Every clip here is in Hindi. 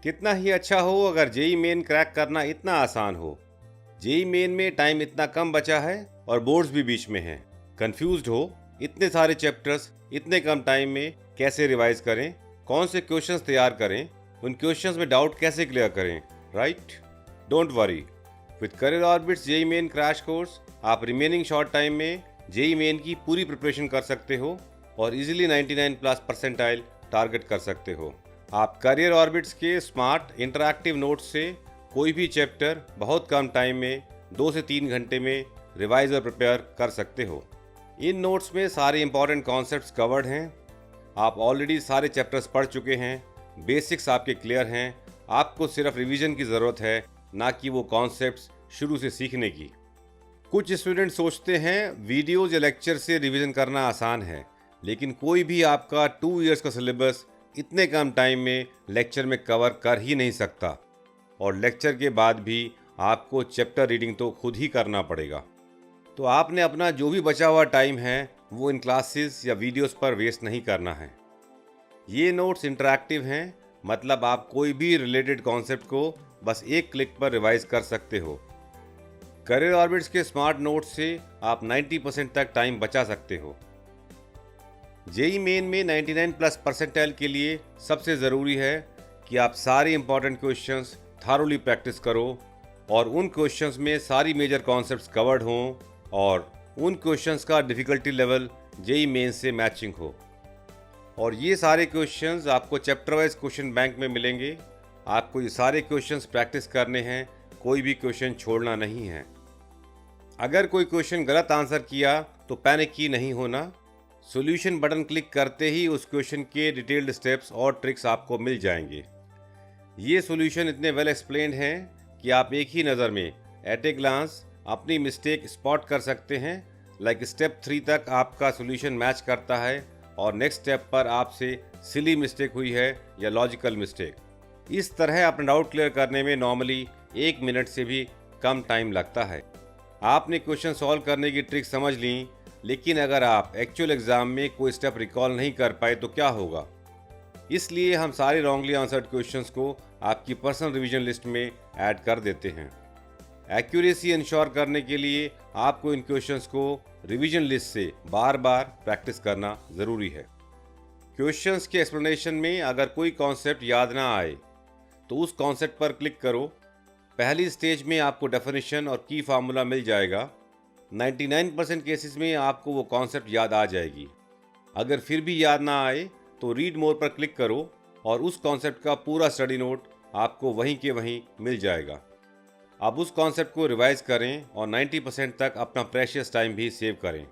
कितना ही अच्छा हो अगर जेई मेन क्रैक करना इतना आसान हो। जेई मेन में टाइम इतना कम बचा है और बोर्ड्स भी बीच में हैं। कंफ्यूज्ड हो, इतने सारे चैप्टर्स इतने कम टाइम में कैसे रिवाइज करें, कौन से क्वेश्चंस तैयार करें, उन क्वेश्चंस में डाउट कैसे क्लियर करें, right? Don't worry, with career orbits JEE main crash course आप रिमेनिंग शॉर्ट टाइम में जेई मेन की पूरी प्रिपरेशन कर सकते हो और इजीली 99 प्लस परसेंटाइल टारगेट कर सकते हो। आप करियर ऑर्बिट्स के स्मार्ट इंटरैक्टिव नोट्स से कोई भी चैप्टर बहुत कम टाइम में 2 से 3 घंटे में रिवाइज और प्रिपेयर कर सकते हो। इन नोट्स में सारे इंपॉर्टेंट कॉन्सेप्ट्स कवर्ड हैं। आप ऑलरेडी सारे चैप्टर्स पढ़ चुके हैं, बेसिक्स आपके क्लियर हैं। आपको सिर्फ रिवीजन की ज़रूरत है, ना कि वो कॉन्सेप्ट्स शुरू से सीखने की। कुछ स्टूडेंट सोचते हैं वीडियोज़ या लेक्चर से रिवीजन करना आसान है, लेकिन कोई भी आपका 2 इयर्स का सिलेबस इतने कम टाइम में लेक्चर में कवर कर ही नहीं सकता, और लेक्चर के बाद भी आपको चैप्टर रीडिंग तो खुद ही करना पड़ेगा। तो आपने अपना जो भी बचा हुआ टाइम है वो इन क्लासेस या वीडियोस पर वेस्ट नहीं करना है। ये नोट्स इंटरैक्टिव हैं, मतलब आप कोई भी रिलेटेड कॉन्सेप्ट को बस एक क्लिक पर रिवाइज कर सकते हो। करियर ऑर्बिट्स के स्मार्ट नोट्स से आप 90% तक टाइम बचा सकते हो। जेई मेन में 99 प्लस परसेंटाइल के लिए सबसे ज़रूरी है कि आप सारे इंपॉर्टेंट क्वेश्चंस थारोली प्रैक्टिस करो और उन क्वेश्चंस में सारी मेजर कॉन्सेप्ट्स कवर्ड हों और उन क्वेश्चंस का डिफ़िकल्टी लेवल जेई मेन से मैचिंग हो। और ये सारे क्वेश्चंस आपको चैप्टर वाइज क्वेश्चन बैंक में मिलेंगे। आपको ये सारे क्वेश्चंस प्रैक्टिस करने हैं, कोई भी क्वेश्चन छोड़ना नहीं है। अगर कोई क्वेश्चन गलत आंसर किया तो पैनिक ही नहीं होना। सॉल्यूशन बटन क्लिक करते ही उस क्वेश्चन के डिटेल्ड स्टेप्स और ट्रिक्स आपको मिल जाएंगे। ये सॉल्यूशन इतने वेल एक्सप्लेन्ड हैं कि आप एक ही नज़र में एट ए ग्लांस अपनी मिस्टेक स्पॉट कर सकते हैं। लाइक स्टेप 3 तक आपका सॉल्यूशन मैच करता है और नेक्स्ट स्टेप पर आपसे सिली मिस्टेक हुई है या लॉजिकल मिस्टेक। इस तरह अपना डाउट क्लियर करने में नॉर्मली 1 मिनट से भी कम टाइम लगता है। आपने क्वेश्चन सॉल्व करने की ट्रिक समझ ली, लेकिन अगर आप एक्चुअल एग्जाम में कोई स्टेप रिकॉल नहीं कर पाए तो क्या होगा? इसलिए हम सारे रॉन्गली आंसर्ड क्वेश्चंस को आपकी पर्सनल रिवीजन लिस्ट में ऐड कर देते हैं। एक्यूरेसी इंश्योर करने के लिए आपको इन क्वेश्चंस को रिवीजन लिस्ट से बार बार प्रैक्टिस करना ज़रूरी है। क्वेश्चंस के एक्सप्लेनेशन में अगर कोई कॉन्सेप्ट याद ना आए तो उस कॉन्सेप्ट पर क्लिक करो। पहली स्टेज में आपको डेफिनेशन और की फार्मूला मिल जाएगा। 99% केसेस में आपको वो कॉन्सेप्ट याद आ जाएगी। अगर फिर भी याद ना आए तो रीड मोर पर क्लिक करो और उस कॉन्सेप्ट का पूरा स्टडी नोट आपको वहीं के वहीं मिल जाएगा। अब उस कॉन्सेप्ट को रिवाइज करें और 90% तक अपना प्रेशियस टाइम भी सेव करें।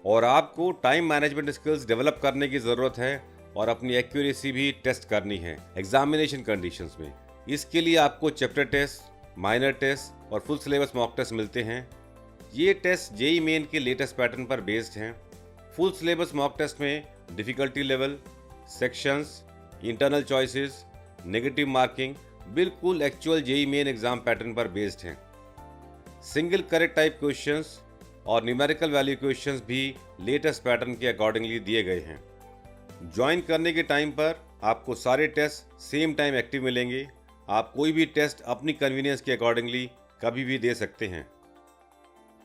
और आपको टाइम मैनेजमेंट स्किल्स डेवलप करने की ज़रूरत है और अपनी एक्यूरेसी भी टेस्ट करनी है एग्जामिनेशन कंडीशंस में। इसके लिए आपको चैप्टर टेस्ट, माइनर टेस्ट और फुल सिलेबस मॉक टेस्ट मिलते हैं। ये टेस्ट जेई मेन के लेटेस्ट पैटर्न पर बेस्ड हैं। फुल सिलेबस मॉक टेस्ट में difficulty level, sections, internal choices, negative marking बिल्कुल actual JEE Main exam pattern पर बेस्ड हैं। सिंगल करेक्ट टाइप क्वेश्चंस और न्यूमेरिकल वैल्यू क्वेश्चंस भी लेटेस्ट पैटर्न के अकॉर्डिंगली दिए गए हैं। ज्वाइन करने के टाइम पर आपको सारे टेस्ट सेम टाइम एक्टिव मिलेंगे। आप कोई भी टेस्ट अपनी कन्वीनियंस के अकॉर्डिंगली कभी भी दे सकते हैं।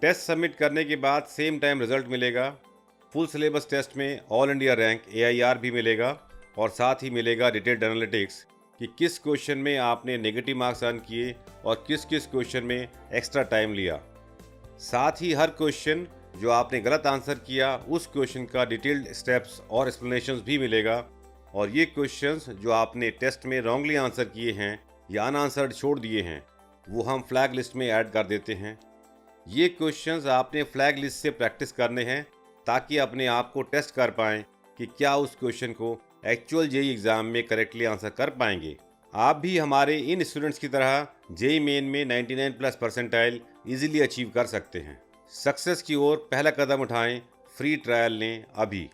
टेस्ट सबमिट करने के बाद सेम टाइम रिजल्ट मिलेगा। फुल सिलेबस टेस्ट में ऑल इंडिया रैंक AIR भी मिलेगा और साथ ही मिलेगा डिटेल्ड एनालिटिक्स कि किस क्वेश्चन में आपने नेगेटिव मार्क्स अर्न किए और किस किस क्वेश्चन में एक्स्ट्रा टाइम लिया। साथ ही हर क्वेश्चन जो आपने गलत आंसर किया उस क्वेश्चन का डिटेल्ड स्टेप्स और एक्सप्लेनेशंस भी मिलेगा। और ये क्वेश्चंस जो आपने टेस्ट में रॉन्गली आंसर किए हैं या अनआंसर्ड छोड़ दिए हैं वो हम फ्लैग लिस्ट में ऐड कर देते हैं। ये क्वेश्चंस आपने फ्लैग लिस्ट से प्रैक्टिस करने हैं ताकि अपने आप को टेस्ट कर पाएँ कि क्या उस क्वेश्चन को एक्चुअल जेई एग्ज़ाम में करेक्टली आंसर कर पाएंगे। आप भी हमारे इन स्टूडेंट्स की तरह जेई मेन में 99 प्लस परसेंटाइल ईजिली अचीव कर सकते हैं। सक्सेस की ओर पहला कदम उठाएं, फ्री ट्रायल लें अभी।